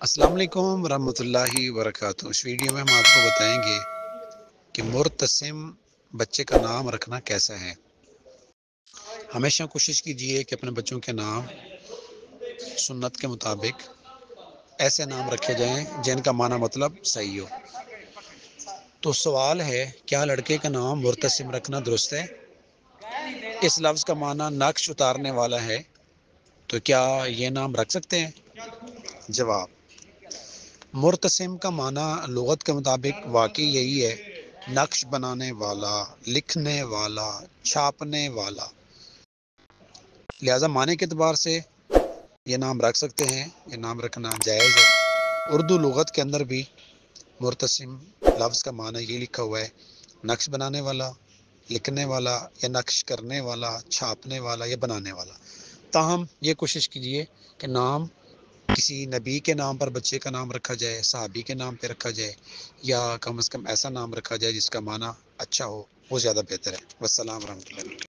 السلام علیکم ورحمۃ اللہ وبرکاتہ۔ اس ویڈیو میں ہم آپ کو بتائیں گے کہ مرتسم بچے کا نام رکھنا کیسا ہے۔ ہمیشہ کوشش کیجئے کہ اپنے بچوں کے نام سنت کے مطابق ایسے نام رکھے جائیں جن کا معنی مطلب صحیح ہو۔ تو سوال ہے، کیا لڑکے کا نام مرتسم رکھنا درست ہے؟ اس لفظ کا معنی نقش اتارنے والا ہے، تو کیا یہ نام رکھ سکتے ہیں؟ جواب: مرتسم کا معنی لغت کے مطابق واقعی یہی ہے، نقش بنانے والا، لکھنے والا، چھاپنے والا۔ لہذا معنی کے اعتبار سے یہ نام رکھ سکتے ہیں، یہ نام رکھنا جائز ہے۔ اردو لغت کے اندر بھی مرتسم لفظ کا معنی یہ لکھا ہوا ہے، نقش بنانے والا، لکھنے والا، یا نقش کرنے والا، چھاپنے والا یا بنانے والا۔ تاہم یہ کوشش کیجئے کہ نام کسی نبی کے نام پر بچے کا نام رکھا جائے، صحابی کے نام پہ رکھا جائے، یا کم از کم ایسا نام رکھا جائے جس کا معنی اچھا ہو، وہ زیادہ بہتر ہے۔ والسلام ورحمۃ اللہ۔